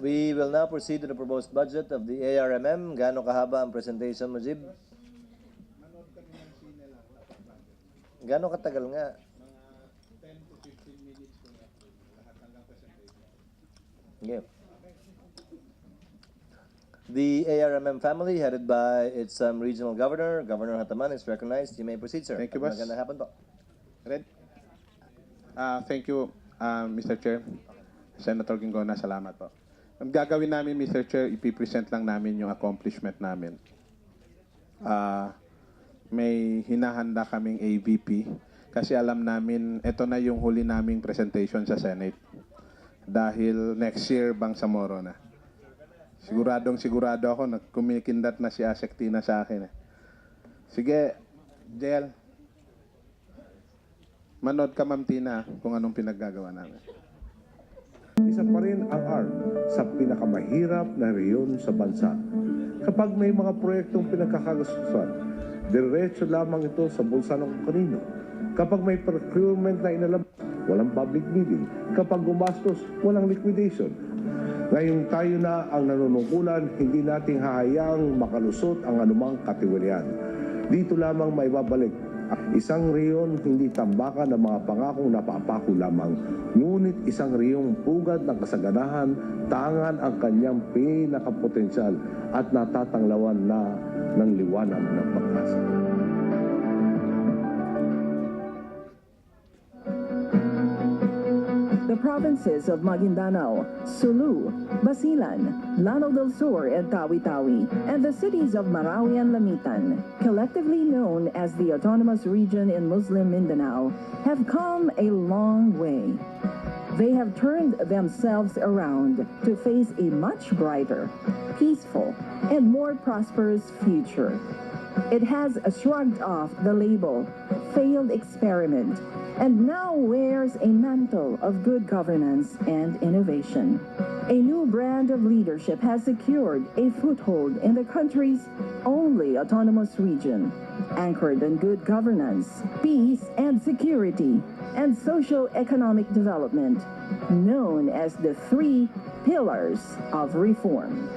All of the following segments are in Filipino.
We will now proceed to the proposed budget of the ARMM. Gaano kahaba ang presentation mo, Jib? Gaano katagal nga? Mga 10 to 15 minutes ko lahat hanggang presentation. Okay. The ARMM family, headed by its regional governor, Governor Hataman, is recognized. You may proceed, sir. Thank you, boss. Magandang hapon po. Red? Thank you, Mr. Chair. Senator Gingona, salamat po. Ang gagawin namin, Mr. Chair, ipipresent lang namin yung accomplishment namin. May hinahanda kaming AVP kasi alam namin, ito na yung huli naming presentation sa Senate. Dahil next year, Bangsamoro na. Sigurado ako, nagkumikindat na si Asek Tina sa akin. Sige, Jel. Manood ka, Ma'am Tina, kung anong pinaggagawa namin. Isa pa rin ang Armm sa pinakamahirap na rehiyon sa bansa. Kapag may mga proyektong pinagkakagastusan, diretso lamang ito sa bulsa ng kanino. Kapag may procurement na inalabas, walang public bidding. Kapag gumastos, walang liquidation. Ngayong tayo na ang nanunungkulan, hindi nating hahayaang makalusot ang anumang katiwalian. Dito lamang maibabalik. Isang rehiyon hindi tambakan ng mga pangakong napapako lamang, ngunit isang rehiyong pugad ng kasaganahan, tangan ang kanyang pinakapotensyal at natatanglawan na ng liwanag ng pag-asa. The provinces of Maguindanao, Sulu, Basilan, Lanao del Sur, and Tawi-Tawi, and the cities of Marawi and Lamitan, collectively known as the Autonomous Region in Muslim Mindanao, have come a long way. They have turned themselves around to face a much brighter, peaceful, and more prosperous future. It has shrugged off the label failed experiment and now wears a mantle of good governance and innovation. A new brand of leadership has secured a foothold in the country's only autonomous region, anchored in good governance, peace and security, and socio-economic development, known as the 3 pillars of reform.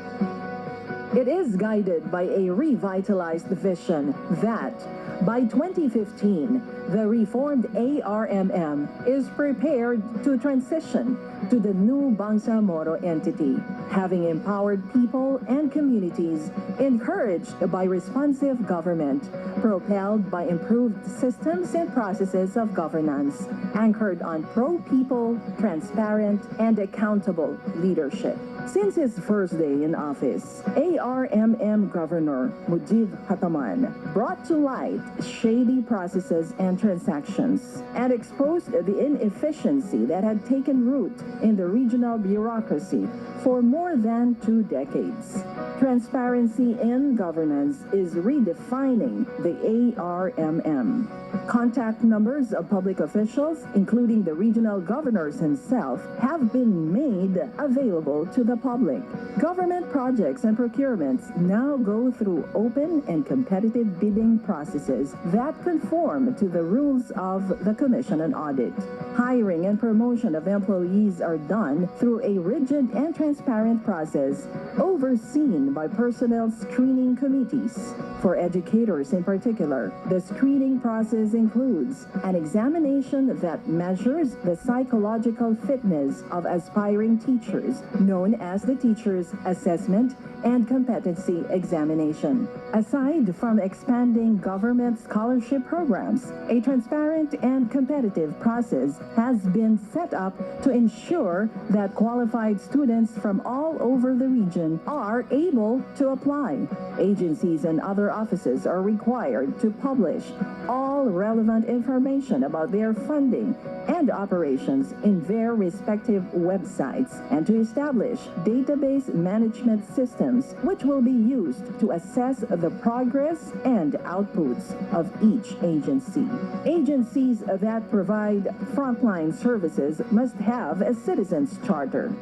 It is guided by a revitalized vision that, by 2015, the reformed ARMM is prepared to transition to the new Bangsamoro entity, having empowered people and communities, encouraged by responsive government, propelled by improved systems and processes of governance, anchored on pro-people, transparent, and accountable leadership. Since his first day in office, ARMM Governor Mujib Hataman brought to light shady processes and transactions and exposed the inefficiency that had taken root in the regional bureaucracy for more than 2 decades. Transparency in governance is redefining the ARMM. Contact numbers of public officials, including the regional governors himself, have been made available to the public. Government projects and procurements now go through open and competitive bidding processes that conform to the rules of the Commission on Audit. Hiring and promotion of employees are done through a rigid and transparent process overseen by personnel screening committees. For educators in particular, the screening process includes an examination that measures the psychological fitness of aspiring teachers, known as the Teachers Assessment and Competency Examination. Aside from expanding government scholarship programs, a transparent and competitive process has been set up to ensure that qualified students from all over the region are able to apply. Agencies and other offices are required to publish all relevant information about their funding and operations in their respective websites and to establish database management systems which will be used to assess the progress and outputs of each agency. Agencies that provide frontline services must have a citizens charter.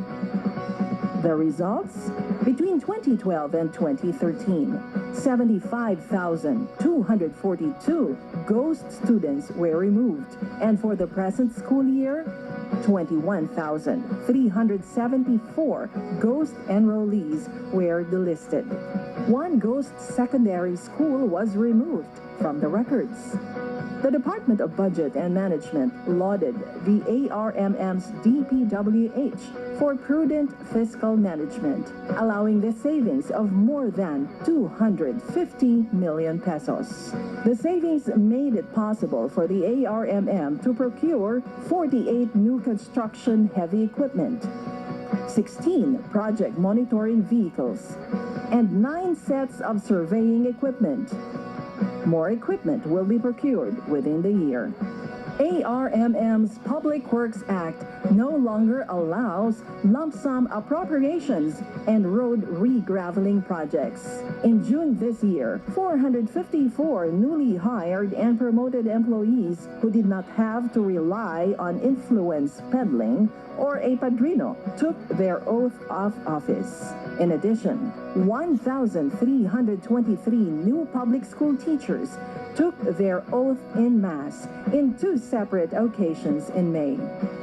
The results? Between 2012 and 2013, 75,242 ghost students were removed, and for the present school year, 21,374 ghost enrollees were delisted. One ghost secondary school was removed from the records. The Department of Budget and Management lauded the ARMM's DPWH for prudent fiscal management, allowing the savings of more than 250 million pesos. The savings made it possible for the ARMM to procure 48 new construction heavy equipment, 16 project monitoring vehicles, and 9 sets of surveying equipment. More equipment will be procured within the year. ARMM's Public Works Act no longer allows lump sum appropriations and road re-graveling projects. In June this year, 454 newly hired and promoted employees who did not have to rely on influence peddling or a padrino took their oath of office. In addition, 1,323 new public school teachers took their oath en masse in 2 separate occasions in May.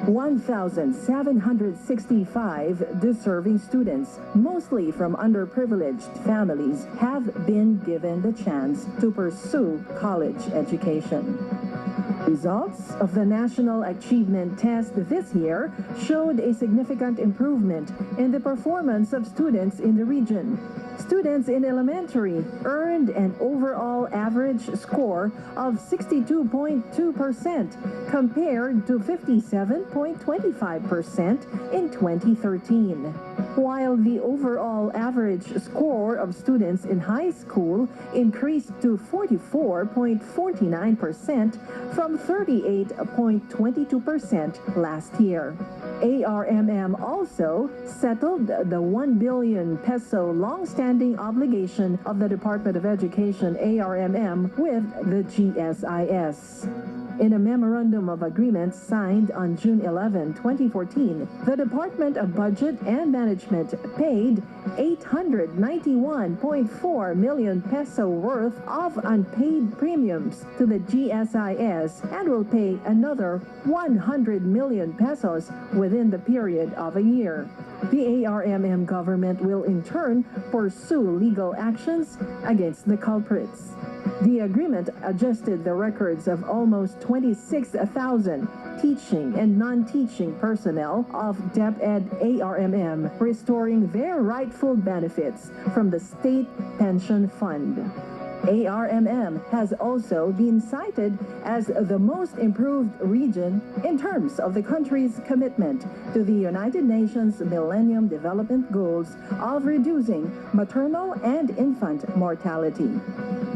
1,765 deserving students, mostly from underprivileged families, have been given the chance to pursue college education. Results of the National Achievement Test this year showed a significant improvement in the performance of students in the region. Students in elementary earned an overall average score of 62.2% compared to 57.25% in 2013, while the overall average score of students in high school increased to 44.49% from 38.22% last year. ARMM also settled the 1 billion peso long-standing obligation of the Department of Education, ARMM, with the GSIS. In a memorandum of agreement signed on June 11, 2014, the Department of Budget and Management paid 891.4 million peso worth of unpaid premiums to the GSIS and will pay another 100 million pesos within the period of a year. The ARMM government will in turn pursue legal actions against the culprits. The agreement adjusted the records of almost 26,000 teaching and non-teaching personnel of DepEd ARMM, restoring their rightful benefits from the State Pension Fund. ARMM has also been cited as the most improved region in terms of the country's commitment to the United Nations Millennium Development Goals of reducing maternal and infant mortality.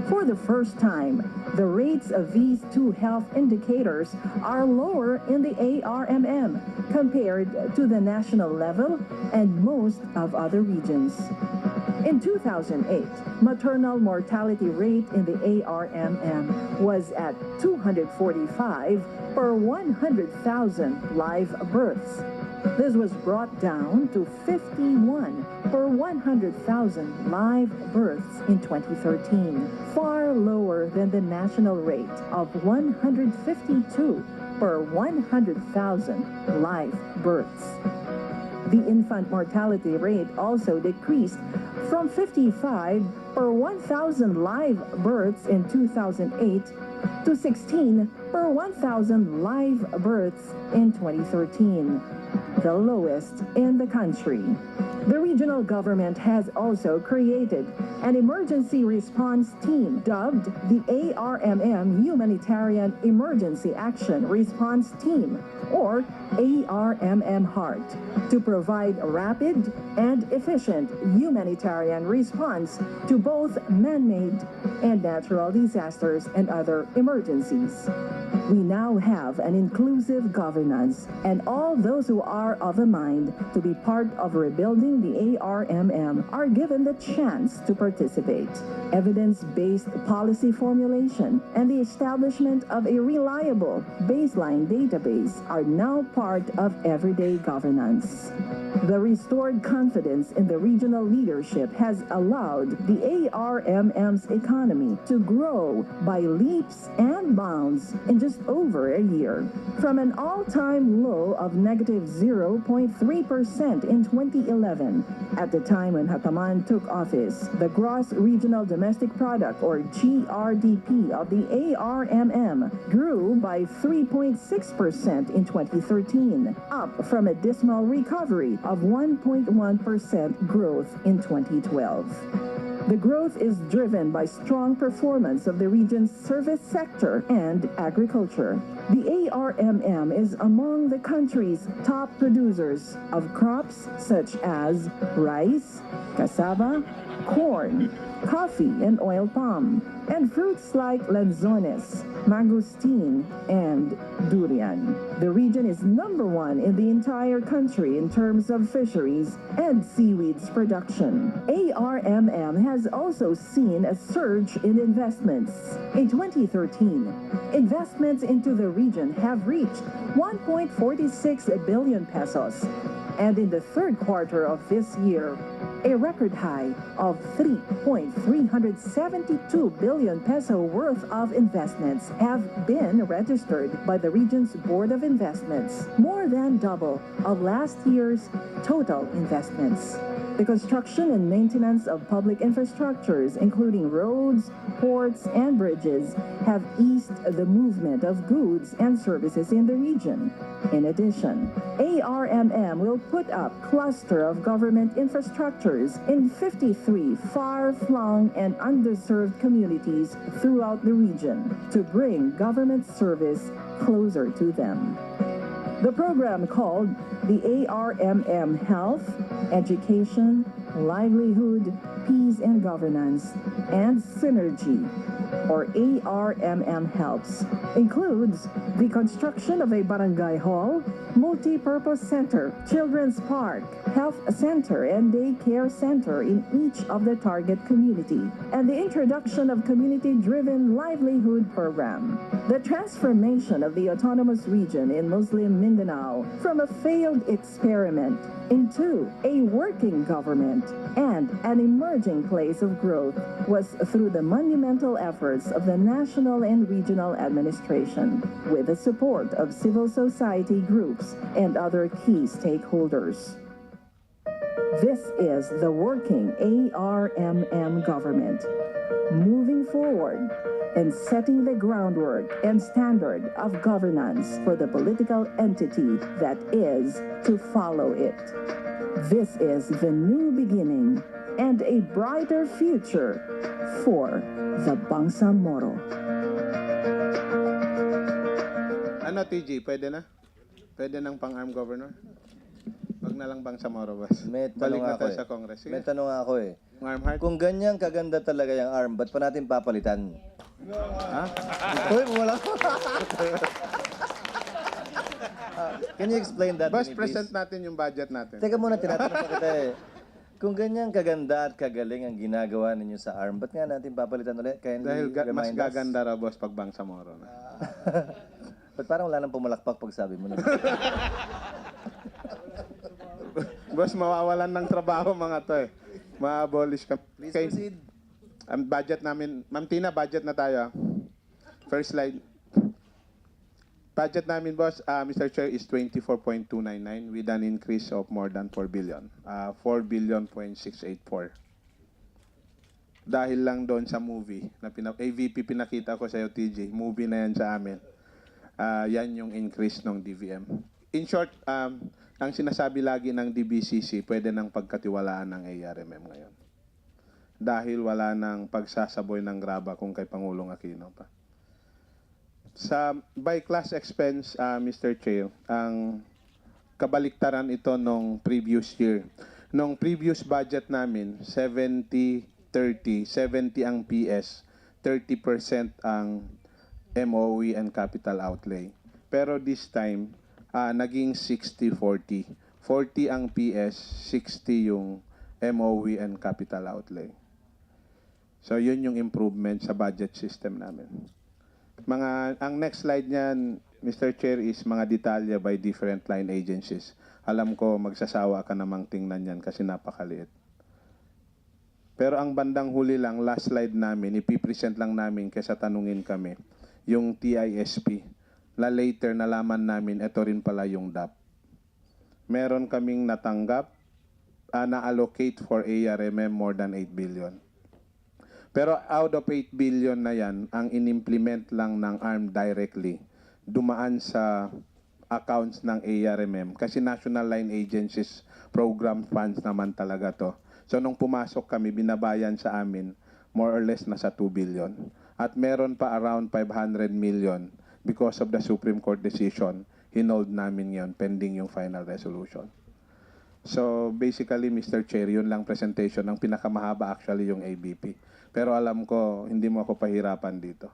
For the first time, the rates of these 2 health indicators are lower in the ARMM compared to the national level and most of other regions. In 2008, maternal mortality rate in the ARMM was at 245 per 100,000 live births. This was brought down to 51 per 100,000 live births in 2013, far lower than the national rate of 152 per 100,000 live births. The infant mortality rate also decreased from 55 per 1,000 live births in 2008 to 16 per 1,000 live births in 2013, the lowest in the country. The regional government has also created an emergency response team dubbed the ARMM Humanitarian Emergency Action Response Team, or ARMM HEART, to provide rapid and efficient humanitarian response to both man-made and natural disasters and other emergencies. We now have an inclusive governance, and all those who are of a mind to be part of rebuilding the ARMM are given the chance to participate. Evidence-based policy formulation and the establishment of a reliable baseline database are now part part of everyday governance. The restored confidence in the regional leadership has allowed the ARMM's economy to grow by leaps and bounds in just over a year. From an all-time low of negative 0.3% in 2011, at the time when Hataman took office, the gross regional domestic product, or GRDP, of the ARMM grew by 3.6% in 2013, up from a dismal recovery of 1.1% growth in 2012. The growth is driven by strong performance of the region's service sector and agriculture. The ARMM is among the country's top producers of crops such as rice, cassava, corn, coffee and oil palm, and fruits like lanzones, mangosteen, and durian. The region is #1 in the entire country in terms of fisheries and seaweeds production. ARMM has also seen a surge in investments. In 2013, investments into the region have reached 1.46 billion pesos, and in the third quarter of this year, a record high of 3.372 billion peso worth of investments have been registered by the region's Board of Investments, more than double of last year's total investments. The construction and maintenance of public infrastructures, including roads, ports, and bridges, have eased the movement of goods and services in the region. In addition, ARMM will put up cluster of government infrastructures in 53 far-flung and underserved communities throughout the region to bring government service closer to them. The program, called the ARMM Health, Education, Livelihood, Peace and Governance, and Synergy, or ARMM Helps, includes the construction of a barangay hall, multi-purpose center, children's park, health center, and daycare center in each of the target community, and the introduction of community-driven livelihood program. The transformation of the autonomous region in Muslim Mindanao from a failed experiment into a working government and an emerging place of growth was through the monumental efforts of the national and regional administration, with the support of civil society groups and other key stakeholders. This is the working ARMM government, moving forward and setting the groundwork and standard of governance for the political entity that is to follow it. This is the new beginning and a brighter future for the Bangsamoro. Ano, TG? Pwede na? Pwede ng pang-arm governor? Wag na lang Bangsamoro, boss. Balik na tayo sa Congress. Sige. May tanong ako eh. Arm heart? Kung ganyang kaganda talaga yung Armm, ba't pa natin papalitan? Ha? Uy, wala. Can you explain that Boss, to me, present please? natin yung budget natin. Teka muna, tinatanong pa kita eh. Kung ganyang kaganda at kagaling ang ginagawa ninyo sa Armm, ba't nga natin papalitan ulit? Dahil mas remind us? gaganda raw, boss, pag Bangsamoro na. Ba't parang wala nang pumalakpak pag sabi mo na? Boss, mawawalan ng trabaho mga to eh. Ma-abolish ka. Please Okay. proceed. Ang budget namin, Ma'am Tina, budget na tayo. First slide. Budget namin, boss, Mr. Chair, is 24.299 with an increase of more than 4 billion. 4 billion point 684. Dahil lang doon sa movie na AVP pinakita ko sa iyo, TJ. Movie na yan sa amin. Yan yung increase ng DVM. In short, ang sinasabi lagi ng DBCC, pwede nang pagkatiwalaan ng ARMM ngayon. Dahil wala nang pagsasaboy ng graba kung kay Pangulong Aquino pa. Sa by class expense, Mr. Chair, ang kabaliktaran ito nung previous year. Nung previous budget namin, 70-30, 70 ang PS, 30% ang MOE and capital outlay. Pero this time, naging 60-40. 40 ang PS, 60 yung MOE and capital outlay. So yun yung improvement sa budget system namin. Ang next slide niyan, Mr. Chair, is mga detalye by different line agencies. Alam ko magsasawa ka namang tingnan yan kasi napakaliit. Pero ang bandang huli lang, last slide namin, ipipresent lang namin kaysa tanungin kami, yung TISP. Later nalaman namin, ito rin pala yung DAP. Meron kaming natanggap, na-allocate for ARMM more than 8 billion. Pero out of 8 billion na yan, ang inimplement lang ng Armm directly, dumaan sa accounts ng ARMM. Kasi National Line Agencies Program Funds naman talaga to. So nung pumasok kami, binabayan sa amin, more or less nasa 2 billion. At meron pa around 500 million because of the Supreme Court decision, hinold namin yon pending yung final resolution. So basically, Mr. Chair, yun lang presentation. Ang pinakamahaba actually yung ABP. Pero alam ko, hindi mo ako pahirapan dito.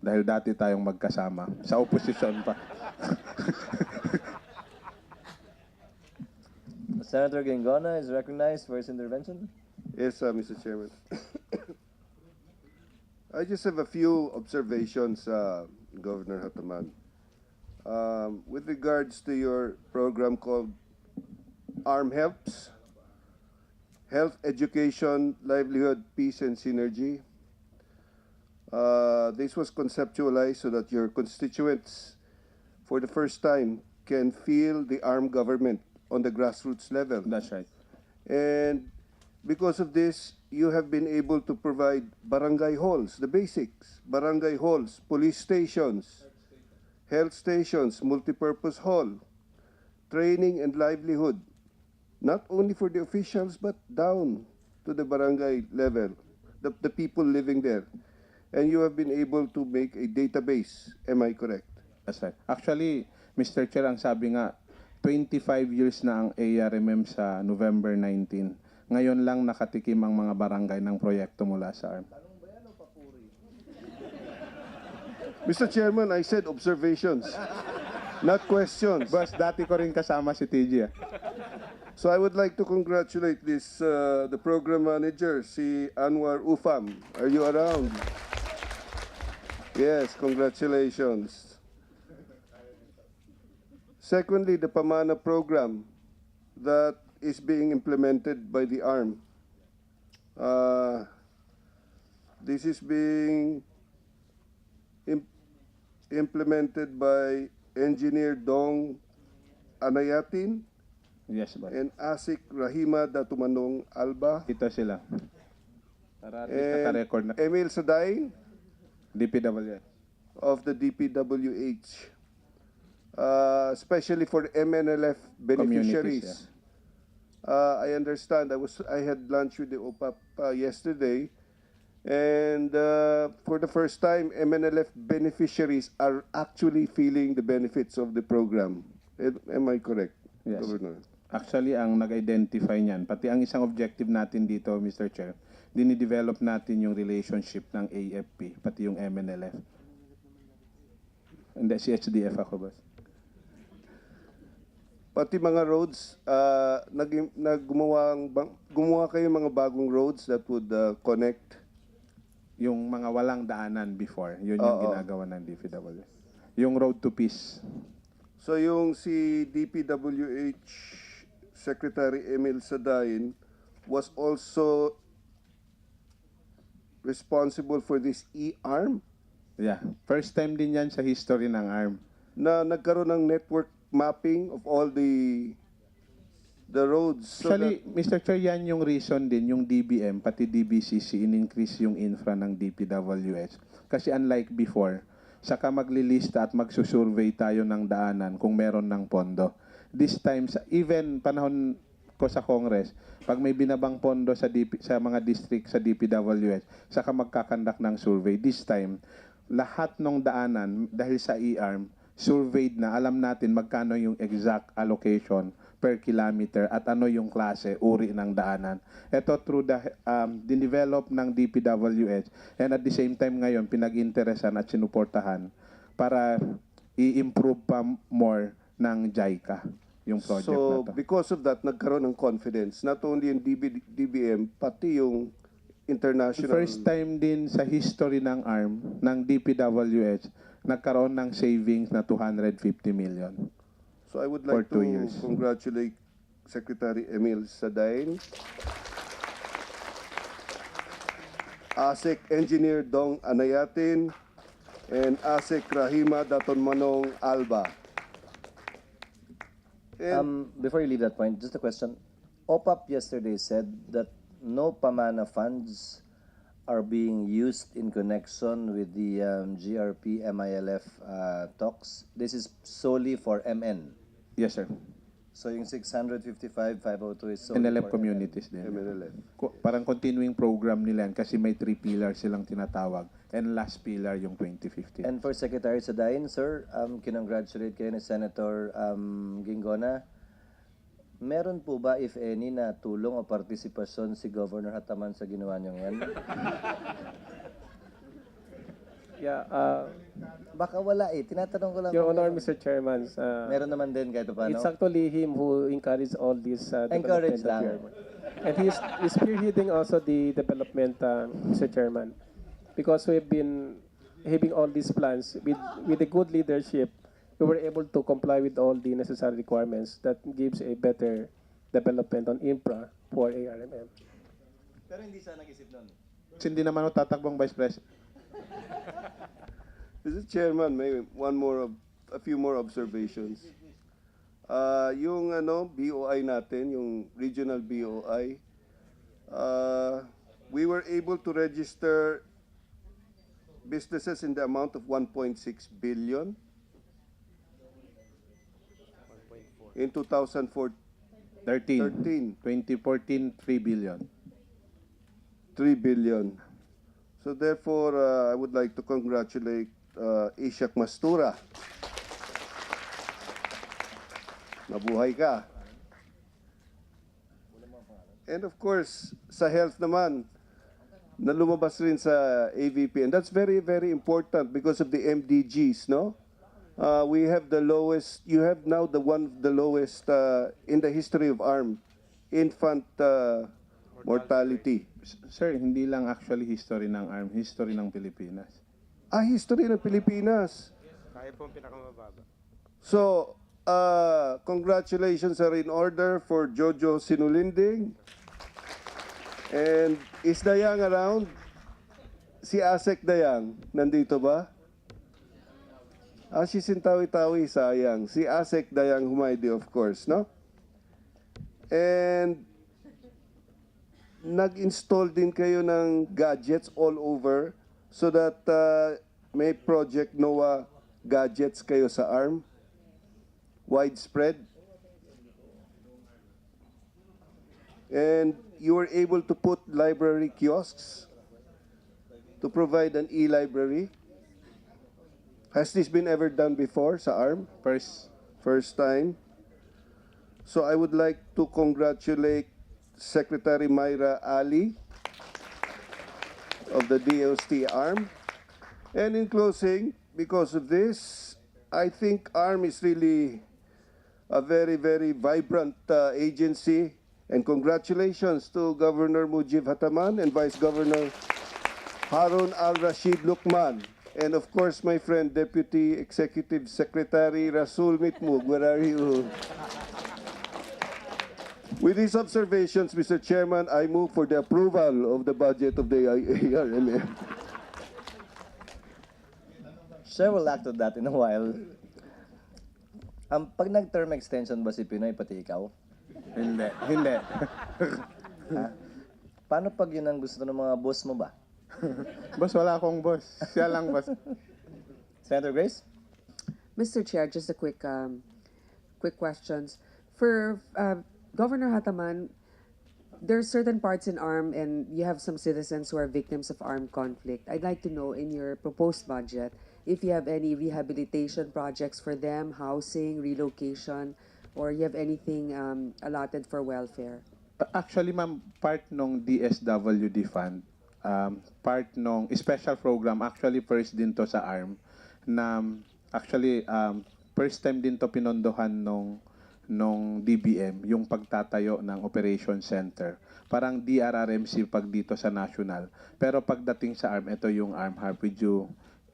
Dahil dati tayong magkasama. Sa oposisyon pa. Senator Gengona is recognized for his intervention. Yes, Mr. Chairman. I just have a few observations, Governor Hataman. With regards to your program called Armm Helps, Health, Education, Livelihood, Peace, and Synergy. This was conceptualized so that your constituents, for the first time, can feel the Armm government on the grassroots level. That's right. And because of this, you have been able to provide barangay halls, the basics, barangay halls, police stations, health stations, multipurpose hall, training and livelihood, not only for the officials, but down to the barangay level, the people living there. And you have been able to make a database. Am I correct? That's right. Actually, Mr. Chair, ang sabi nga, 25 years na ang ARMM sa November 19. Ngayon lang nakatikim ang mga barangay ng proyekto mula sa Armm. Mr. Chairman, I said observations, not questions. Boss, dati ko rin kasama si TG. So I would like to congratulate the program manager, si Anwar Ufam. Are you around? Yes, congratulations. Secondly, the Pamana program that is being implemented by the Armm. This is being implemented by Engineer Dong Anayatin Yes, boss. and Asik Rahima Datumanong Alba Ito sila. Para at least naka-record na. Emil Saday DPWH. of the DPWH, especially for MNLF beneficiaries. I understand. I had lunch with the OPAP yesterday, and for the first time, MNLF beneficiaries are actually feeling the benefits of the program. Am I correct, Yes. Governor? Actually, ang nag-identify niyan, pati ang isang objective natin dito, Mr. Chair, dinidevelop natin yung relationship ng AFP, pati yung MNLF. Hindi, si HDF ako, boss. Pati mga roads, gumawa kayo mga bagong roads that would connect. Yung mga walang daanan before, yun yung ginagawa ng DPWH. Yung Road to Peace. So yung si DPWH Secretary Emil Sadain was also responsible for this e-Armm Yeah. First time din yan sa history ng Armm. na nagkaroon ng network mapping of all the roads. So Actually, Mr. Chair, yan yung reason din, yung DBM, pati DBCC, in-increase yung infra ng DPWH. Kasi unlike before, saka maglilista at magsusurvey tayo ng daanan kung meron ng pondo. This time, even panahon ko sa Congress, pag may binabang pondo sa mga district sa DPWH, saka magkakandak ng survey. This time, lahat ng daanan, dahil sa e-Armm, surveyed na, alam natin magkano yung exact allocation per kilometer at ano yung klase, uri ng daanan. Ito through the dinevelop ng DPWH and at the same time ngayon pinag-interesan at sinuportahan para i-improve pa more ng JICA yung project so na to. because of that, nagkaroon ng confidence, not only in DBM, pati yung international. First time din sa history ng Armm, ng DPWH, nagkaroon ng savings na 250 million. So I would For like 2 to years. congratulate Secretary Emil Sadain, ASEC Engineer Dong Anayatin, and ASEC Rahima Daton Manong Alba. And Before you leave that point, just a question. OPAP yesterday said that no Pamana funds are being used in connection with the GRP MILF talks. This is solely for MN. Yes, sir. So yung 655, 502 is solely NLF for communities din. MNLF. Parang continuing program nila yan kasi may 3 pillars silang tinatawag. And last pillar yung 2050. And for Secretary Sadain, sir, kinongratulate kayo ni Senator Gingona. Meron po ba, if any, na tulong o partisipasyon si Governor Hataman sa ginawa niyong yan? Yeah, Baka wala eh. Tinatanong ko lang. Your kung Honor, meron. Mr. Chairman, Meron naman din kahit paano. it's actually him who encouraged all this Encourage development. lang. And he's spearheading also the development, Mr. Chairman, because we've been having all these plans with a good leadership. We were able to comply with all the necessary requirements that gives a better development on infra for ARMM. Pero hindi siya nag-isip nun. Hindi naman ako tatakbong Vice President. Mr. Chairman, may a few more observations. Yung BOI natin, yung regional BOI, we were able to register businesses in the amount of 1.6 billion in 2014. 13. 2014, 3 billion. 3 billion. So therefore, I would like to congratulate Ishak Mastura. Mabuhay ka. And of course, sa health naman, na lumabas rin sa AVP. And that's very, very important because of the MDGs, no? We have the lowest, you have now one of the lowest in the history of Armm, infant mortality. Sir, hindi lang actually history ng Armm, history ng Pilipinas. History ng Pilipinas. Kaya po ang pinakamababa. So, congratulations are in order for Jojo Sinulinding. And is Dayang around? Si Asek Dayang, nandito ba? She's in Tawi-Tawi, sayang. Si Asek Dayang Humaydi, of course, no? And nag-install din kayo ng gadgets all over so that may Project NOAA gadgets kayo sa Armm. Widespread. And you were able to put library kiosks to provide an e-library. Has this been ever done before sa Armm? First time. So I would like to congratulate Secretary Myra Ali of the DOST Armm. And in closing, because of this, I think Armm is really a very, very vibrant agency. And congratulations to Governor Mujib Hataman and Vice Governor Harun Al-Rashid Lukman. And of course, my friend, Deputy Executive Secretary Rasul Mitmug, where are you? With these observations, Mr. Chairman, I move for the approval of the budget of the ARMM. Sure, we'll act on that in a while. Pag nag-term extension ba si Pinoy, pati ikaw? Hindi. Ha? Paano pag yun ang gusto ng mga boss mo ba? Boss, wala akong boss. Siya lang, boss. Senator Grace? Mr. Chair, just a quick questions. For Governor Hataman, there are certain parts in Armm and you have some citizens who are victims of armed conflict. I'd like to know in your proposed budget if you have any rehabilitation projects for them, housing, relocation, or you have anything allotted for welfare. Actually, ma'am, part nung DSWD fund, part nung special program, actually first din to sa Armm, na actually first time din to pinondohan nung DBM, yung pagtatayo ng operation center. Parang DRRMC pag dito sa national. Pero pagdating sa Armm, ito yung Armm Harp. Would you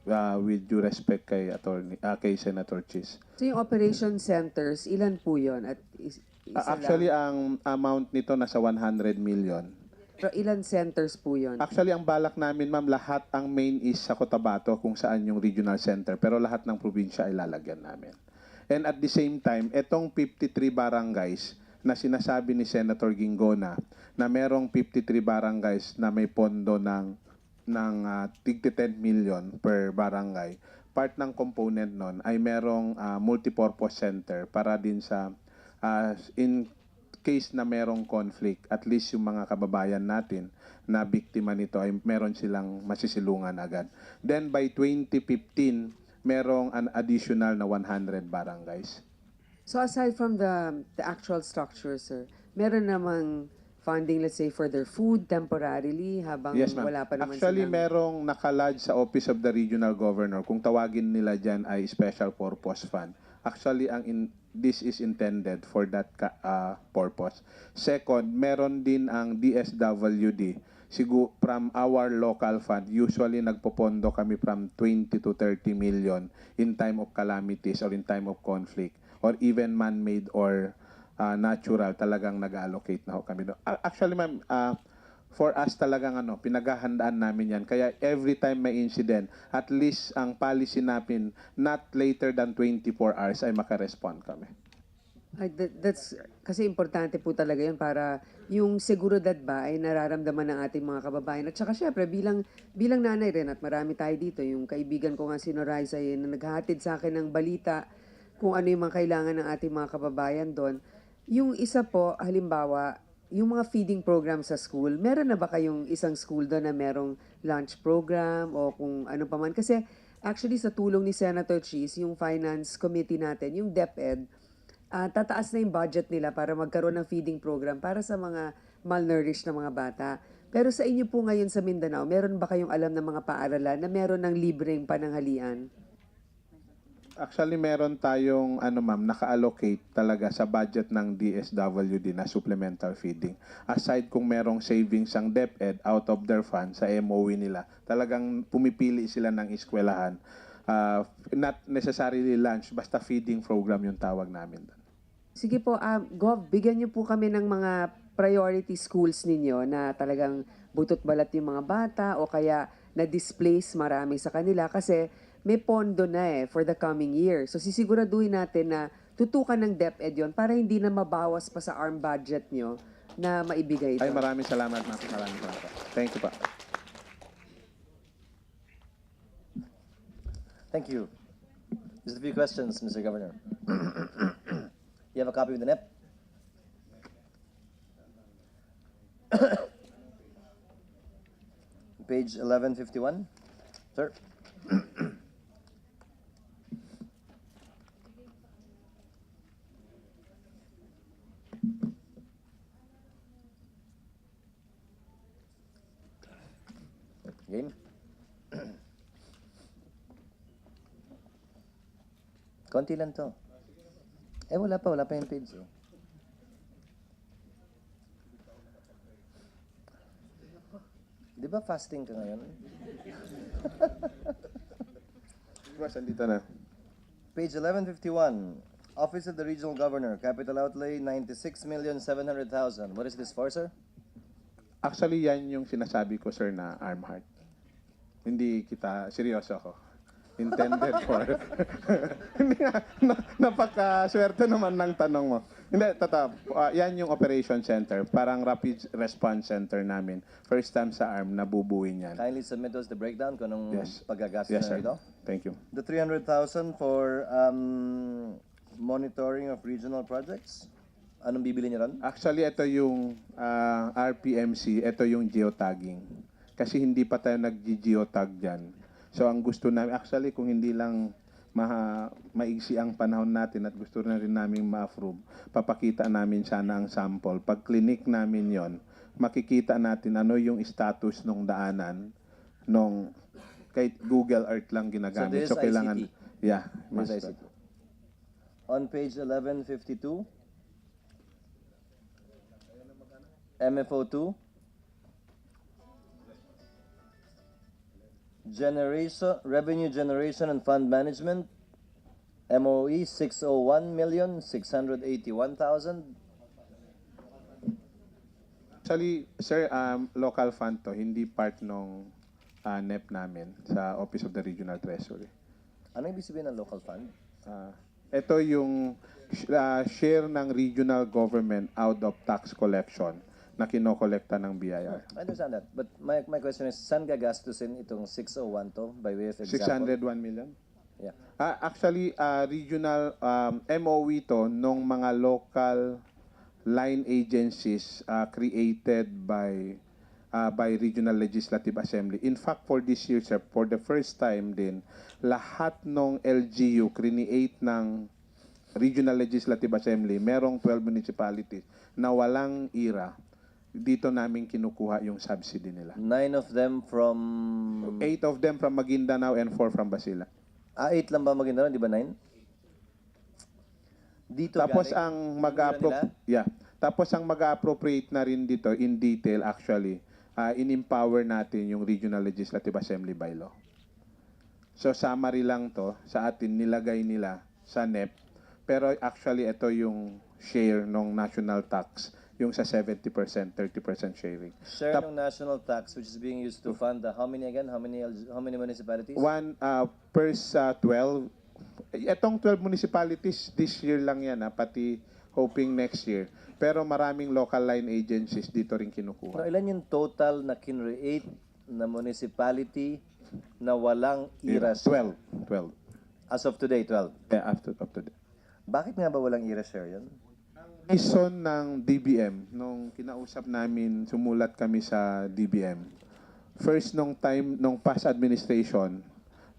with due respect kay Senator Chis. So yung operation centers, ilan po yun? At isa Actually, lang? ang amount nito nasa 100 million. Pero ilan centers po yun? Actually, ang balak namin, ma'am, lahat ang main is sa Cotabato kung saan yung regional center. Pero lahat ng probinsya ay lalagyan namin. And at the same time, etong 53 barangays na sinasabi ni Senator Gingona na merong 53 barangays na may pondo ng tig 10 million per barangay. Part ng component nun ay merong multipurpose center para din sa in case na merong conflict, at least yung mga kababayan natin na biktima nito ay meron silang masisilungan agad. Then by 2015, merong an additional na 100 barangays. So aside from the actual structure, sir, meron namang funding, let's say, for their food temporarily habang Yes, ma'am. wala pa naman Actually, silang... merong nakalodge sa Office of the Regional Governor. Kung tawagin nila dyan ay Special Purpose Fund. Actually, this is intended for that purpose. Second, meron din ang DSWD. From our local fund, usually nagpopondo kami from 20 to 30 million in time of calamities or in time of conflict or even man-made or natural, talagang nag-allocate na ho kami doon. Actually, ma'am, for us talagang pinaghahandaan namin yan. Kaya every time may incident, at least ang policy namin, not later than 24 hours ay makarespond kami. That's kasi importante po talaga yun para yung seguridad ba ay nararamdaman ng ating mga kababayan. At saka syempre, bilang nanay rin at marami tayo dito, yung kaibigan ko nga si Noraisa na naghahatid sa akin ng balita kung ano yung mga kailangan ng ating mga kababayan doon. Yung isa po, halimbawa, yung mga feeding program sa school, meron na ba kayong isang school doon na merong lunch program o kung ano pa man? Kasi actually sa tulong ni Senator Cheese, yung finance committee natin, yung DepEd, tataas na yung budget nila para magkaroon ng feeding program para sa mga malnourished na mga bata. Pero sa inyo po ngayon sa Mindanao, meron ba kayong alam ng mga paaralan na meron ng libreng pananghalian? Actually, meron tayong ma'am, naka-allocate talaga sa budget ng DSWD na supplemental feeding. Aside kung merong savings ang DepEd out of their funds sa MOE nila, talagang pumipili sila ng eskwelahan. Not necessarily lunch, basta feeding program yung tawag namin doon. Sige po, Gov, bigyan niyo po kami ng mga priority schools ninyo na talagang butot balat yung mga bata o kaya na-displace marami sa kanila kasi may pondo na for the coming year. So sisiguraduhin natin na tutukan ng DepEd yon para hindi na mabawas pa sa Armm budget nyo na maibigay ito. Ay, maraming salamat, ma'am. Maraming salamat. Thank you pa. Thank you. Just a few questions, Mr. Governor. You have a copy of the NEP? Page 1151. Sir? Game? Konti lang to. Wala pa yung page. Di ba fasting ka ngayon? Mas, andito na. Page 1151. Office of the Regional Governor, capital outlay 96,700,000. What is this for, sir? Actually, yan yung sinasabi ko, sir, na Armm Heart. Hindi kita, seryoso ako. Intended for. Hindi nga, napakaswerte naman ng tanong mo. Hindi, yan yung operation center. Parang rapid response center namin. First time sa Armm, nabubuin yan. Kindly submit us the breakdown kung anong Yes. paggagastos Yes, na sir. ito. Thank you. The 300,000 for monitoring of regional projects. Anong bibili niyo ron? Actually, ito yung RPMC, ito yung geotagging. Kasi hindi pa tayo nag-geotag dyan. So ang gusto namin, actually kung hindi lang maigsi ang panahon natin at gusto na rin namin ma-approve, papakita namin sana ang sample. Pag clinic namin yon, makikita natin ano yung status ng daanan nung kahit Google Earth lang ginagamit. So this kailangan, ICT? yeah. This ICT. On page 1152, MFO2, Revenue Generation and Fund Management, MOE 601,681,000. Actually, sir, local fund to, hindi part nung NEP namin sa Office of the Regional Treasury. Ano ibig sabihin ng local fund? Ito yung share ng regional government out of tax collection na kinokolekta ng BIR. I understand that. But my question is, saan gagastusin itong 601 to by way of example? 601 million? Yeah. Actually, regional MOE to nung mga local line agencies created by Regional Legislative Assembly. In fact, for this year, sir, for the first time din, lahat ng LGU create ng Regional Legislative Assembly, merong 12 municipalities na walang IRA. Dito namin kinukuha yung subsidy nila. 9 of them from... 8 of them from Maguindanao and 4 from Basilan. 8 lang ba Maguindanao, di ba 9? Dito Tapos galing? ang Tapos ang mag-appropriate na rin dito in detail actually, in-empower natin yung Regional Legislative Assembly bylaw. So summary lang to, sa atin nilagay nila sa NEP, pero actually ito yung share ng national tax, yung sa 70%, 30% sharing. Share ng national tax which is being used to fund how many again? How many municipalities? One per 12. Etong 12 municipalities this year lang yan, pati hoping next year. Pero maraming local line agencies dito rin kinukuha. No, ilan yung total na kinreate na municipality na walang IRA? 12. As of today, 12. Yeah, up to today. Bakit nga ba walang IRA share yun? Reason ng DBM, nung kinausap namin, sumulat kami sa DBM. First, nung past administration,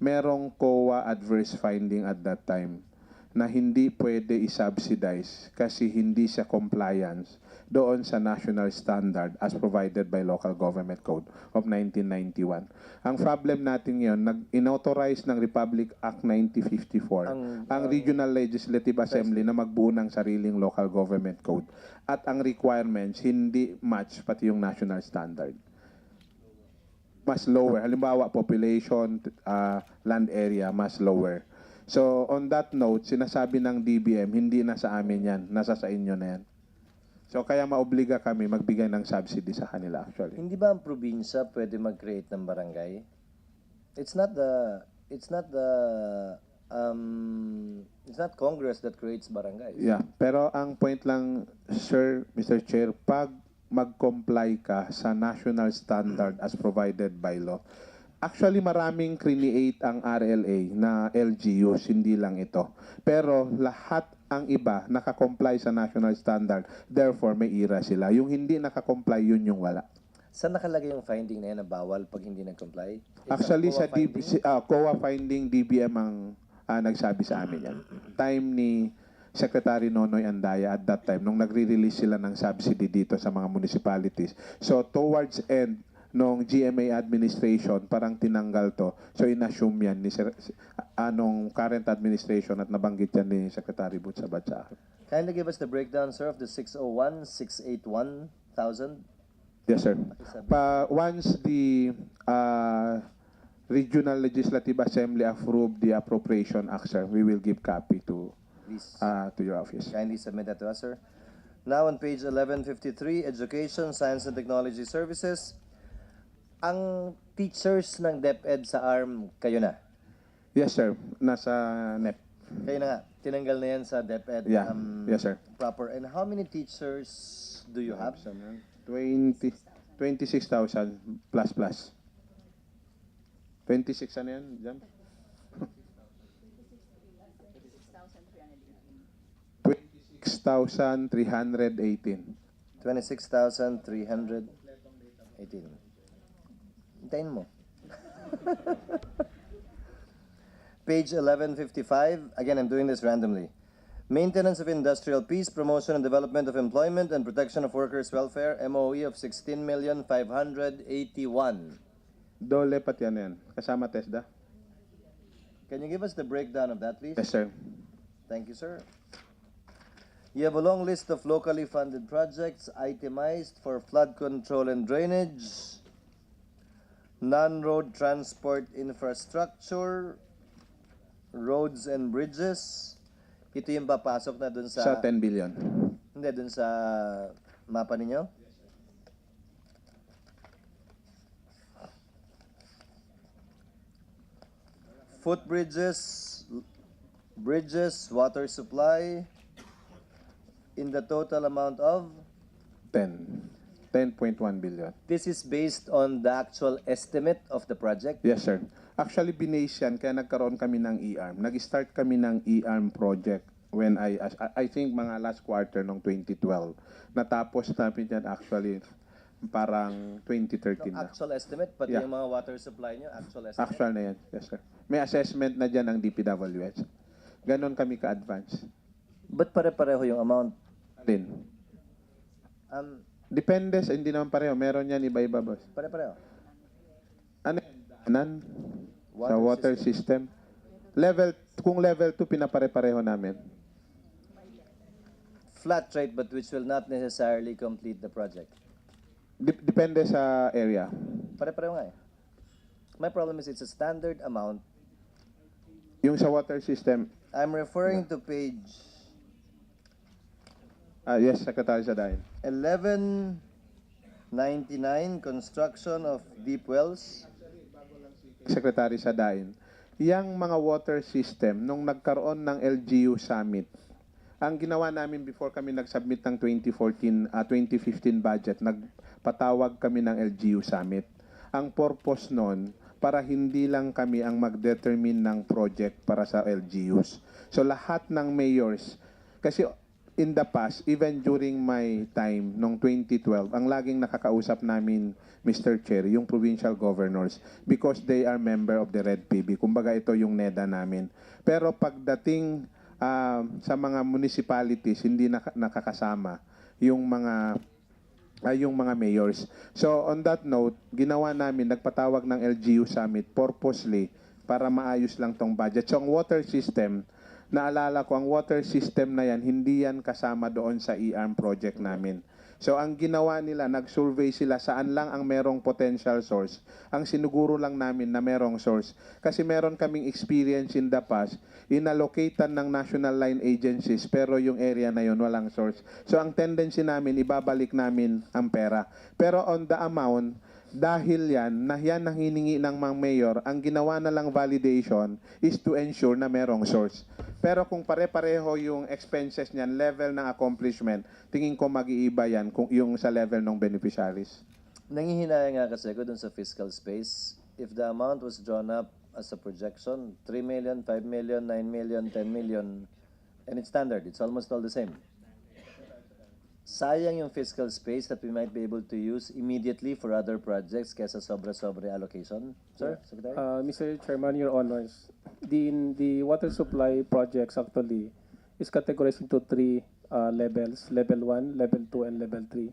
merong COA adverse finding at that time na hindi pwede i-subsidize kasi hindi siya compliance doon sa national standard as provided by Local Government Code of 1991. Ang problem natin ngayon, inauthorize ng Republic Act 1954 ang Regional Legislative Assembly na magbuo ng sariling Local Government Code at ang requirements hindi match pati yung national standard. Mas lower. Halimbawa, population, land area, mas lower. So, on that note, sinasabi ng DBM, hindi na sa amin yan. Nasa sa inyo na yan. So, kaya maobliga kami magbigay ng subsidy sa kanila actually. Hindi ba ang probinsya pwede mag-create ng barangay? It's not Congress that creates barangays. Yeah, pero ang point lang, Sir, Mr. Chair, pag mag-comply ka sa national standard as provided by law. Actually, maraming create ang RLA na LGUs, hindi lang ito. Pero lahat ang iba nakakomply sa national standard, therefore may IRA sila. Yung hindi nakakomply, yun yung wala. Saan nakalagay yung finding na yan na bawal pag hindi nag-comply? Actually, sa COA finding, DBM ang nagsabi sa amin yan. Time ni Secretary Nonoy Andaya at that time, nung nagre-release sila ng subsidy dito sa mga municipalities. So, towards end nung GMA administration, parang tinanggal to. So, inassume yan ni anong current administration at nabanggit yan ni Secretary Butch Abatsa. Kindly give us the breakdown, sir, of the 601, 681,000. Yes, sir. Once the Regional Legislative Assembly approved the appropriation act, sir, we will give copy to your office. Kindly submit that to us, sir. Now on page 1153, Education, Science and Technology Services. Ang teachers ng DepEd sa Armm, kayo na? Yes, sir. Nasa NEP. Kayo na nga. Tinanggal na yan sa DepEd. Yeah. Yes, sir. Proper. And how many teachers do you have? 26,000 plus. 26 ano yan, Jam? 26,318. 26,318. Hintayin mo. Page 1155. Again, I'm doing this randomly. Maintenance of industrial peace, promotion and development of employment, and protection of workers' welfare, MOE of 16,581. Dole pati ano yan. Kasama TESDA? Can you give us the breakdown of that, please? Yes, sir. Thank you, sir. You have a long list of locally funded projects itemized for flood control and drainage. Non-road transport infrastructure, roads and bridges. Ito yung papasok na dun Sa sa... 10 billion. Hindi, dun sa mapa ninyo? Footbridges, bridges, water supply, in the total amount of... 10.1 billion. This is based on the actual estimate of the project. Yes, sir. Actually, binase yan, kaya nagkaroon kami ng Armm. Nag-start kami ng Armm project when I think mga last quarter ng 2012. Natapos namin yan actually parang 2013 No, na. actual estimate, pati Yeah. yung mga water supply nyo, actual estimate. Actual na yan. Yes, sir. May assessment na dyan ng DPWH. Ganon kami ka-advance. Ba't pare-pareho yung amount? Din. Depende sa, hindi naman pareho. Meron yan iba-iba, boss. Pare-pareho. Ano yan? Daanan? Sa Water water system. Kung level 2, pinapare-pareho namin. Flat rate, but which will not necessarily complete the project. Depende sa area. Pare-pareho nga eh. My problem is it's a standard amount. Yung sa water system, I'm referring to page yes, Secretary Sadain. 1199, construction of deep wells. Secretary Sadain. Yang mga water system, nung nagkaroon ng LGU Summit, ang ginawa namin before kami nag-submit ng 2015 budget, nagpatawag kami ng LGU Summit. Ang purpose nun, para hindi lang kami ang mag-determine ng project para sa LGUs. So lahat ng mayors, kasi in the past, even during my time, noong 2012, ang laging nakakausap namin, Mr. Chair, yung provincial governors because they are member of the Red PB. Kumbaga ito yung NEDA namin. Pero pagdating sa mga municipalities, hindi nakakasama yung mga mayors. So on that note, ginawa namin, nagpatawag ng LGU Summit purposely para maayos lang tong budget. So ang water system, naalala ko, ang water system na yan, hindi yan kasama doon sa Armm project namin. So ang ginawa nila, nag-survey sila saan lang ang merong potential source. Ang sinuguro lang namin na merong source. Kasi meron kaming experience in the past, inallocatean ng national line agencies, pero yung area na yun walang source. So ang tendency namin, ibabalik namin ang pera. Pero on the amount, dahil yan ang hiningi ng mga mayor, ang ginawa na lang validation is to ensure na merong source. Pero kung pare-pareho yung expenses niyan, level ng accomplishment, tingin ko mag-iiba yan kung yung sa level ng beneficiaries. Nangihinaya nga kasi ako dun sa fiscal space. If the amount was drawn up as a projection, 3 million, 5 million, 9 million, 10 million, and it's standard, it's almost all the same. Sayang yung fiscal space that we might be able to use immediately for other projects kesa sobra-sobre allocation. Sir, Secretary? Mr. Chairman, Your Honors, the water supply projects actually is categorized into three levels, level 1, level 2, and level 3.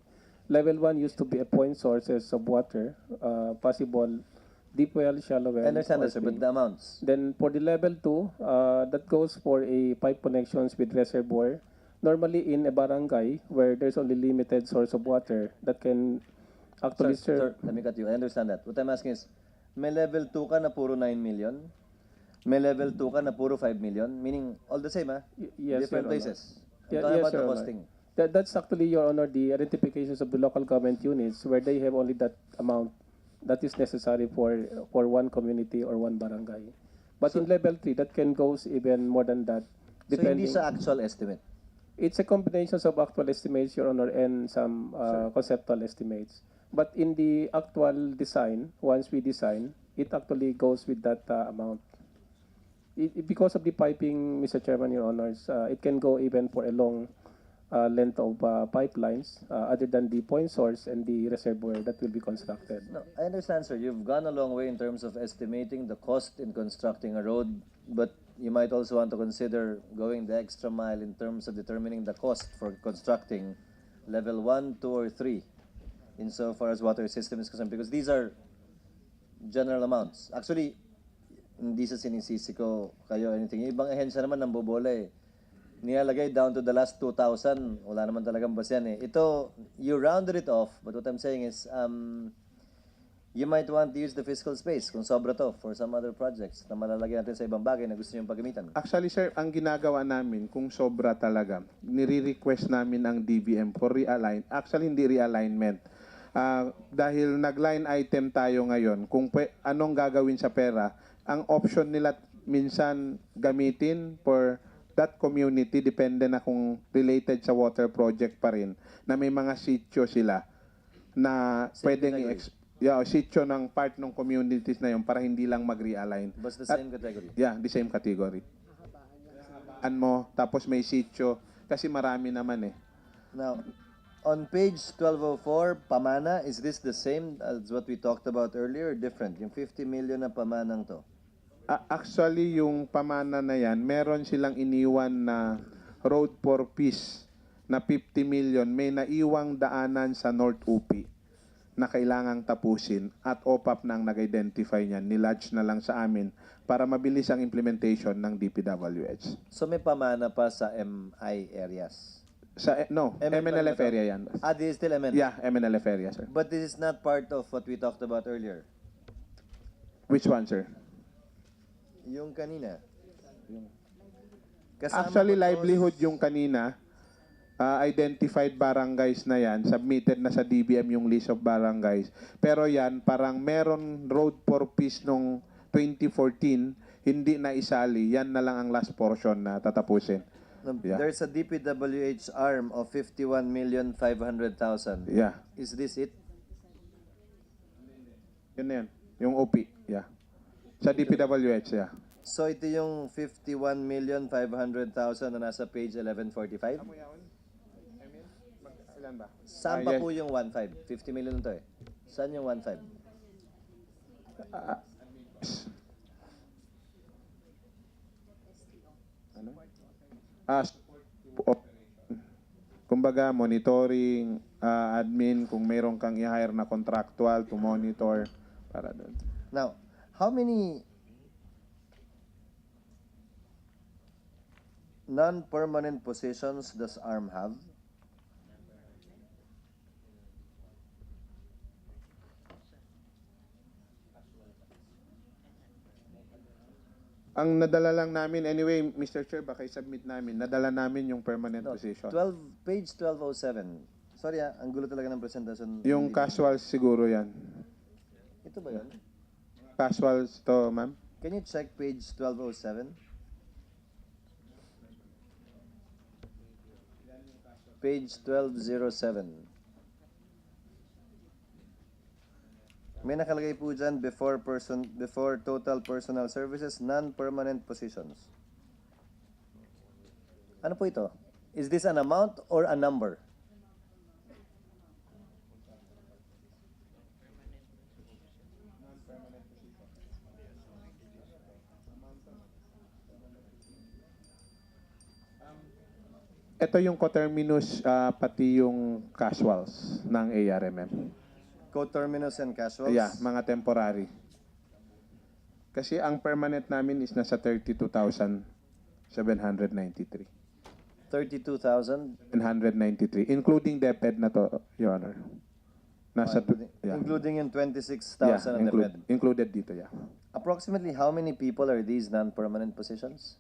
Level 1 used to be a point sources of water, possible deep well, shallow well. I understand that, sir, but the amounts. Then for the level 2, that goes for a pipe connections with reservoir. Normally in a barangay where there's only limited source of water that can actually serve. Sir, let me cut you. I understand that. What I'm asking is, may level 2 ka na puro 9 million? May level 2 ka na puro 5 million? Meaning, all the same, ha? Yes, Different Your Honor. places. I'm Yeah, talking yes, about the Your Honor. costing. That's actually, Your Honor, the identifications of the local government units where they have only that amount that is necessary for one community or one barangay. But in level 3, that can goes even more than that. So, hindi sa actual estimate. It's a combination of actual estimates, Your Honor, and some conceptual estimates. But in the actual design, once we design, it actually goes with that amount. Because of the piping, Mr. Chairman, Your Honors, it can go even for a long length of pipelines other than the point source and the reservoir that will be constructed. No, I understand, sir. You've gone a long way in terms of estimating the cost in constructing a road, but you might also want to consider going the extra mile in terms of determining the cost for constructing level 1, 2, or 3 insofar as water system is concerned, because these are general amounts. Actually, hindi sa sinisisi ko kayo anything. Yung ibang ahensya naman ng bobola eh. Nilalagay down to the last 2,000. Wala naman talagang bas yan eh. Ito, you rounded it off, but what I'm saying is, you might want to use the fiscal space kung sobra to for some other projects na malalagyan natin sa ibang bagay na gusto nyo paggamitan. Actually, sir, ang ginagawa namin, kung sobra talaga, nire-request namin ang DBM for realign. Actually, hindi realignment. Dahil nag-line item tayo ngayon, kung anong gagawin sa pera, ang option nila minsan gamitin for that community, depende na kung related sa water project pa rin, na may mga sitio sila na pwedeng sitio ng part ng communities na yun para hindi lang mag-realign. But the same category. Yeah, the same category. Mo, tapos may sitio, kasi marami naman eh. Now, on page 1204, pamana, is this the same as what we talked about earlier or different? Yung 50 million na pamanang to? Actually, yung pamana na yan, meron silang iniwan na Road for Peace na 50 million. May naiwang daanan sa North UP na kailangang tapusin at OPAP nang nag-identify niyan. Nilodge na lang sa amin para mabilis ang implementation ng DPWH. So may pamana pa sa MI areas? MNLF area yan. This is still MNLF? Yeah, MNLF area, sir. But this is not part of what we talked about earlier? Which one, sir? Yung kanina. Actually, livelihood yung kanina. Identified barangays na yan, submitted na sa DBM yung list of barangays. Pero yan, parang meron Road for Peace nung 2014, hindi na isali. Yan na lang ang last portion na tatapusin. Yeah. There's a DPWH Armm of 51,500,000. Yeah. Is this it? Yun na yan. Yung OP. Yeah. Sa DPWH, yeah. So ito yung 51,500,000 na nasa page 1145? Saan pa po yung 1.5? 50 million to eh. Saan yung 1.5? Kumbaga, monitoring, admin, kung meron kang i-hire na contractual to monitor, para doon. Now, how many non-permanent positions does Armm have? Ang nadala lang namin, anyway, Mr. Chair, baka i-submit namin, nadala namin yung permanent position. Page 1207. Sorry ang gulo talaga ng presentation. Yung casuals siguro yan. Ito ba yun? Casuals to, ma'am? Can you check page 1207? Page 1207. May nakalagay po dyan before total personal services, non-permanent positions. Ano po ito? Is this an amount or a number? Ito yung coterminus, pati yung casuals ng ARMM. Co-terminus and casuals? Yeah, mga temporary. Kasi ang permanent namin is nasa 32,793. 32,000? 793, including DepEd na to, Your Honor. Nasa including yung 26,000 yeah, on DepEd? included dito, yeah. Approximately how many people are these non-permanent positions?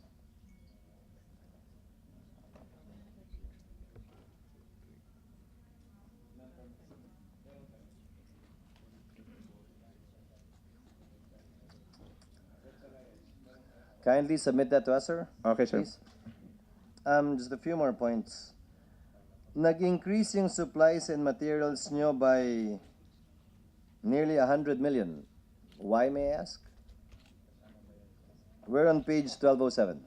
Kindly submit that to us, sir. Okay, sir. Please. Just a few more points. Nag-increase yung supplies and materials nyo by nearly 100 million. Why, may I ask? We're on page 1207.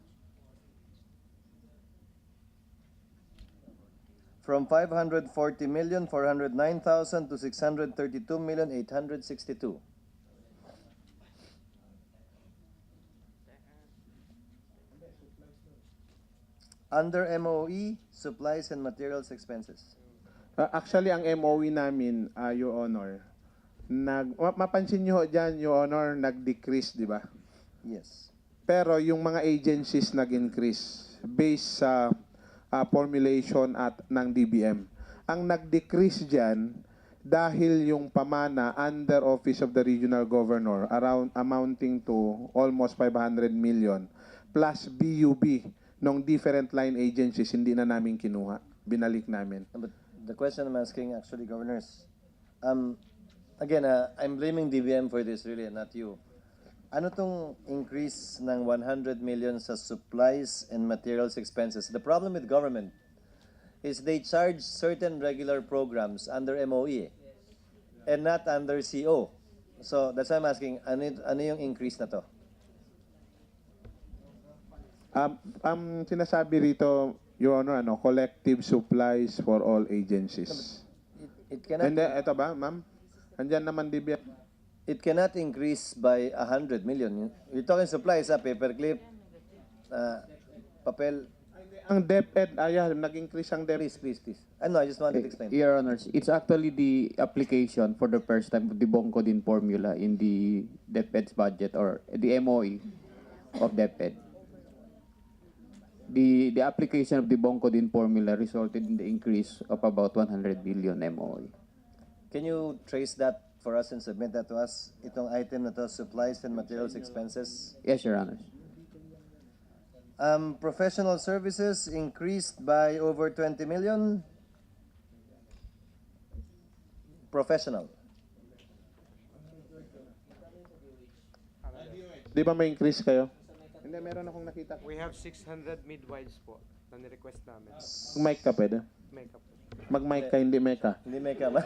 From 540,409,000 to 632,862. Under MOE, supplies and materials expenses. Actually, ang MOE namin, Your Honor, mapansin nyo dyan, Your Honor, nag-decrease, di ba? Yes. Pero yung mga agencies nag-increase based sa formulation at ng DBM. Ang nag-decrease dyan, dahil yung pamana under office of the regional governor amounting to almost 500 million plus BUB ng different line agencies hindi na namin kinuha. Binalik namin. But the question I'm asking actually, governors, again, I'm blaming DBM for this really, not you. Ano tong increase ng 100 million sa supplies and materials expenses? The problem with government is they charge certain regular programs under MOE and not under CO. So that's why I'm asking, ano yung increase na to? Sinasabi rito, Your Honor, collective supplies for all agencies. It cannot, Hindi, eto ba, ma'am? Andyan naman, DBM. it cannot increase by 100 million. You're talking supplies, paperclip, papel. Ang DepEd, nag-increase ang DepEd. Please. No, I just wanted to explain. Your Honors, it's actually the application for the first time of the Bongkodin formula in the DepEd's budget or the MOE of DepEd. The application of the Bongkodin formula resulted in the increase of about 100 billion MOE. Can you trace that for us and submit that to us? Itong item na to, supplies and materials expenses. Yes, Your Honors. Professional services increased by over 20 million. Professional. Di ba may increase kayo? Hindi, meron akong nakita. We have 600 midwives po na nirequest namin. Mic ka pwede? Makeup. Mag-mic ka, hindi mic ka. Hindi may kama.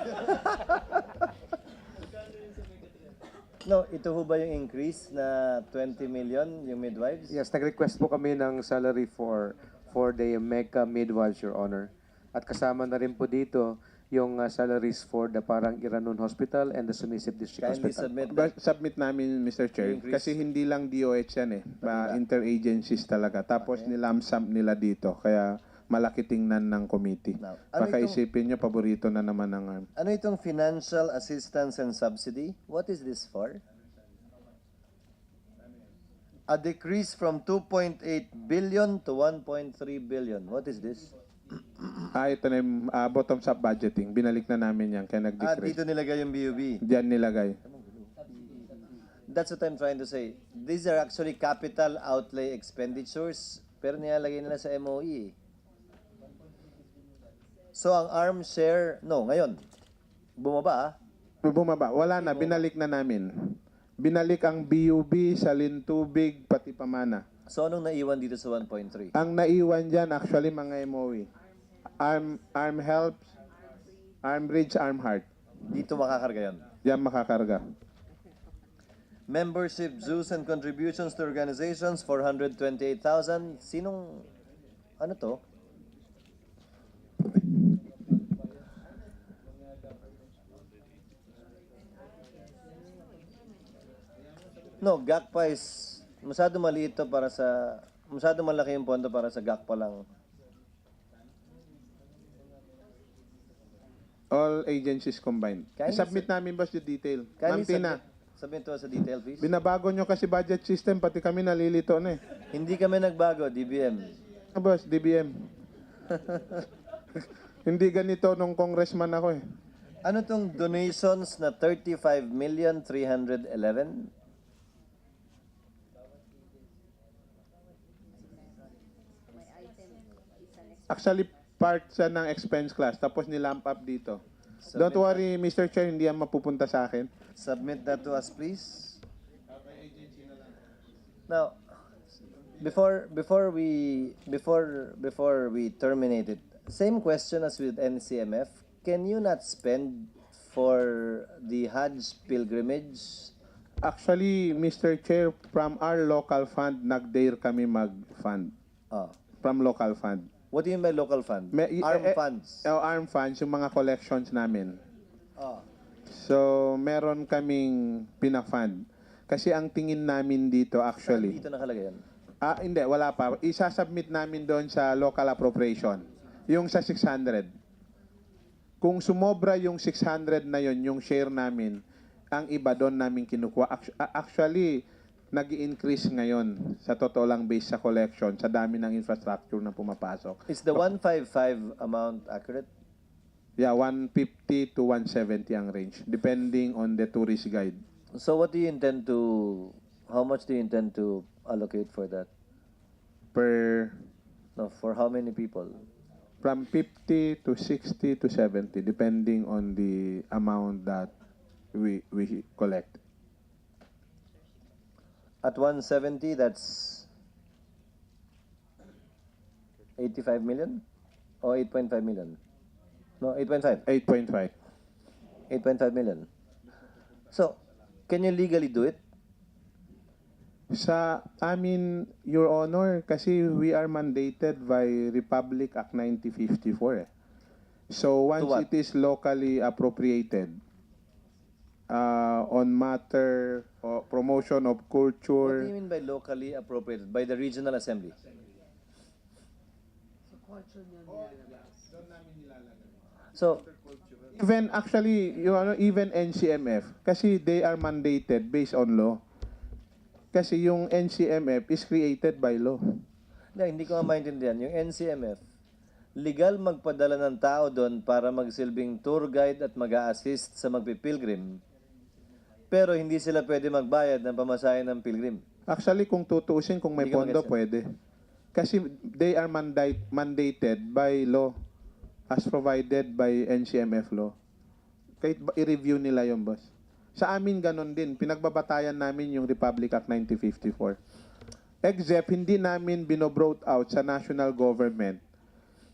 No, ito ho ba yung increase na 20 million yung midwives? Yes, nag-request po kami ng salary for the MECA midwives, Your Honor. At kasama na rin po dito yung salaries for the Parang Iranon Hospital and the Sumisip District Kindly Hospital. submit that. Submit namin, Mr. Chair, Increase. kasi hindi lang DOH yan interagencies talaga. Tapos nilamsam nila dito, kaya malaki tingnan ng committee. Now, Baka isipin nyo, paborito na naman ng Armm. Ano itong financial assistance and subsidy? What is this for? A decrease from 2.8 billion to 1.3 billion. What is this? Ito na yung bottoms up budgeting. Binalik na namin yan, kaya nag-decrease. Dito nilagay yung BUB. Diyan nilagay. That's what I'm trying to say. These are actually capital outlay expenditures, pero nilalagay nila sa MOE. So, ang Armm share, ngayon, bumaba Bumaba. Wala na, binalik na namin. Binalik ang BUB, Salintubig, pati Pamana. So, anong naiwan dito sa 1.3? Ang naiwan dyan, actually, mga MOE. Arm Helps, Arm Bridge, Arm Heart. Dito makakarga yan. Yan makakarga. Membership dues and contributions to organizations, 428,000. Sinong, ano to? No, GACPA is masyado maliit to para sa, masyado malaki yung pondo para sa GACPA lang. All agencies combined. Kindly I-submit namin ba yung detail? Ma'am Kindly Tina, submit to us sa detail, please. binabago nyo kasi budget system, pati kami nalilito na eh. Hindi kami nagbago, DBM. Boss, DBM. Hindi ganito nung congressman ako eh. Ano tong donations na 35,311,000? Actually, part siya ng expense class, tapos nilamp up dito. Don't worry, Mr. Chair, hindi yan mapupunta sa akin. Submit that to us, please. Now, before we terminate it, same question as with NCMF. Can you not spend for the Hajj pilgrimage? Actually, Mr. Chair, from our local fund, nag-dare kami mag-fund. From local fund. What do you mean by local fund? Armed funds. Armed funds, yung mga collections namin. Oh. So, meron kaming pinafund. Kasi ang tingin namin dito actually, Dito nakalagay yan. hindi, wala pa. Isasubmit namin doon sa local appropriation. Yung sa 600. Kung sumobra yung 600 na yon, yung share namin, ang iba doon namin kinukuha. Actually, nag-increase ngayon sa totoo lang based sa collection, sa dami ng infrastructure na pumapasok. Is the 155 amount accurate? Yeah, 150 to 170 ang range, depending on the tourist guide. So what do you intend to, how much do you intend to allocate for that? Per No, for how many people? from 50 to 60 to 70, depending on the amount that we collect. At 170, that's 85 million? Or 8.5 million? No, 8.5. 8.5. 8.5 million. So, can you legally do it? Sa amin, Your Honor, kasi we are mandated by Republic Act 1954 eh. So once what? it is locally appropriated on matter of promotion of What do culture, you mean by locally appropriated? By the regional assembly? So, even actually, Your Honor, even NCMF, kasi they are mandated based on law. Kasi yung NCMF is created by law. hindi ko nga maintindihan. Yung NCMF, legal magpadala ng tao doon para magsilbing tour guide at mag-a-assist sa magpipilgrim. Pero hindi sila pwede magbayad ng pamasahe ng pilgrim. Actually, kung tutuusin, kung may Hindi ko pondo, magets yan. pwede. Kasi they are mandated by law as provided by NCMF law. Kahit i-review nila yung boss. Sa amin ganon din. Pinagbabatayan namin yung Republic Act 1954. Except, hindi namin binobrote out sa national government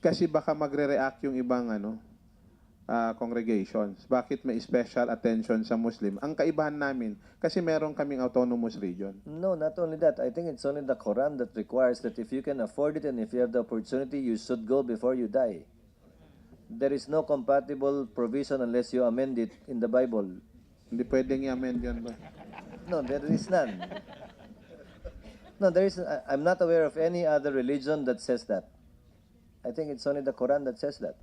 kasi baka magre-react yung ibang congregations. Bakit may special attention sa Muslim? Ang kaibahan namin, kasi meron kaming autonomous region. No, not only that. I think it's only the Quran that requires that if you can afford it and if you have the opportunity, you should go before you die. There is no compatible provision unless you amend it in the Bible. Hindi pwedeng i-amend yun ba? No, there is none. No, there is. I'm not aware of any other religion that says that. I think it's only the Quran that says that.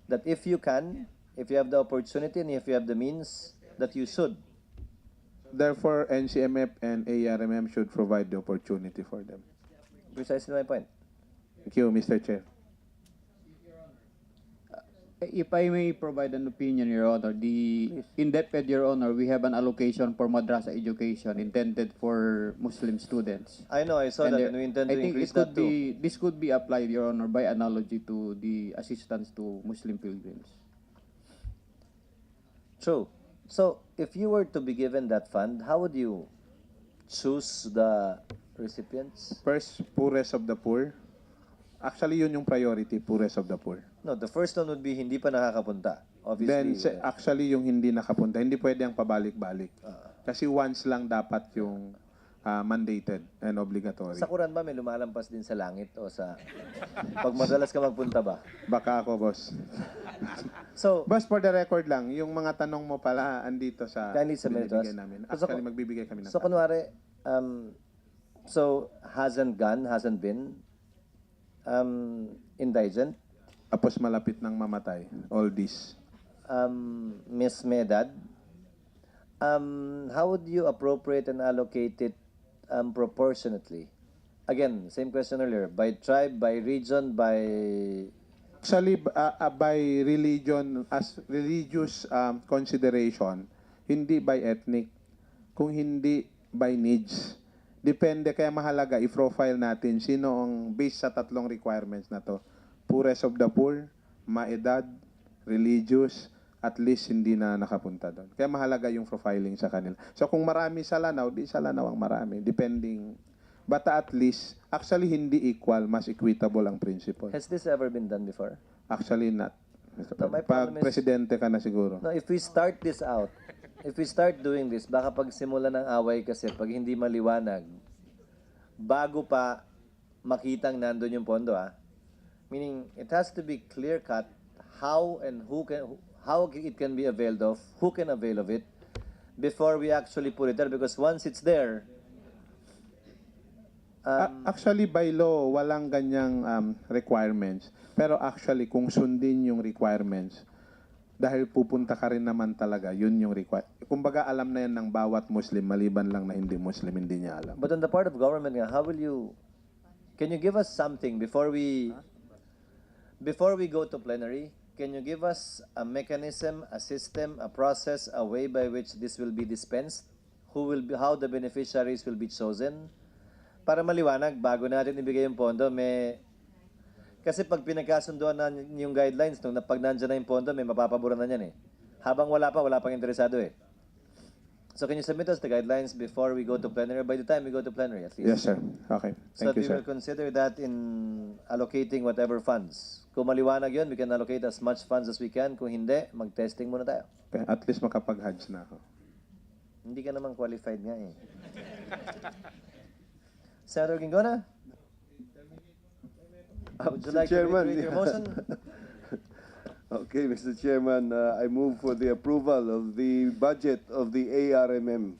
That if you can, if you have the opportunity and if you have the means, that you should. Therefore, NCMF and ARMM should provide the opportunity for them. Precisely my point. Thank you, Mr. Chair. If I may provide an opinion, Your Honor, in DepEd, Your Honor, we have an allocation for madrasa education intended for Muslim students. I know, I saw that, and we intend to increase that too. This could be applied, Your Honor, by analogy to the assistance to Muslim pilgrims. True. So, if you were to be given that fund, how would you choose the recipients? First, poorest of the poor. Actually, yun yung priority, poorest of the poor. No, the first one would be hindi pa nakakapunta. Obviously. Then, actually, yung hindi nakapunta, hindi pwede ang pabalik-balik. Kasi once lang dapat yung mandated and obligatory. Sa Quran ba may lumalampas din sa langit o sa pag madalas ka magpunta ba? Baka ako, boss. So, Boss, for the record lang, yung mga tanong mo pala andito sa kindly submit to us. binibigay namin. So, Actually, magbibigay kami ng So, kunwari, so hasn't been indigent, Tapos malapit ng mamatay. All this. Miss Medad, how would you appropriate and allocate it proportionately? Again, same question earlier. By tribe, by region, by... Actually, by religion, as religious consideration, hindi by ethnic, kung hindi by needs. Depende, kaya mahalaga, i-profile natin sino ang based sa tatlong requirements na to. Poorest of the poor, maedad, religious, at least hindi na nakapunta doon. Kaya mahalaga yung profiling sa kanila. So kung marami sa Lanao, di sa Lanao ang marami. Depending. But at least, actually hindi equal, mas equitable ang principle. Has this ever been done before? Actually not. No, my Pag problem is- presidente ka na siguro. No, if we start this out, if we start doing this, baka pag simula ng away kasi, pag hindi maliwanag, bago pa makitang nandun yung pondo, meaning, it has to be clear-cut how and how it can be availed of, who can avail of it, before we actually put it there. Because once it's there, Actually, by law, walang ganyang requirements. Pero actually, kung sundin yung requirements, dahil pupunta ka rin naman talaga, yun yung kumbaga, alam na yan ng bawat Muslim, maliban lang na hindi Muslim, hindi niya alam. but on the part of government, how will you, can you give us something before we go to plenary? can you give us a mechanism, a system, a process, a way by which this will be dispensed? How the beneficiaries will be chosen? Para maliwanag, bago natin ibigay yung pondo, kasi pag pinagkasunduan na yung guidelines, pag nandiyan na yung pondo, may mapapaboran na yan eh. Habang wala pang interesado eh. So can you submit us the guidelines before we go to plenary? By the time we go to plenary, at least. Yes, sir. Okay. So Thank you, we sir. will consider that in allocating whatever funds. Kung maliwanag yun, we can allocate as much funds as we can. Kung hindi, mag-testing muna tayo. Okay. At least makapag-Hajj na ako. Hindi ka naman qualified nga eh. Senator Gingona? Would you like to Chairman, reiterate your motion? Okay, Mr. Chairman, I move for the approval of the budget of the ARMM.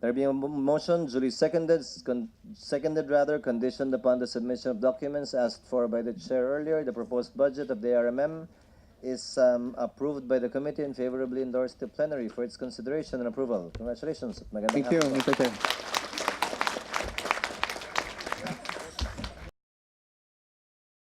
There being a motion duly conditioned upon the submission of documents asked for by the chair earlier. The proposed budget of the ARMM is approved by the committee and favorably endorsed to plenary for its consideration and approval. Congratulations. Magandang Thank you, hapon po. Mr. Chair.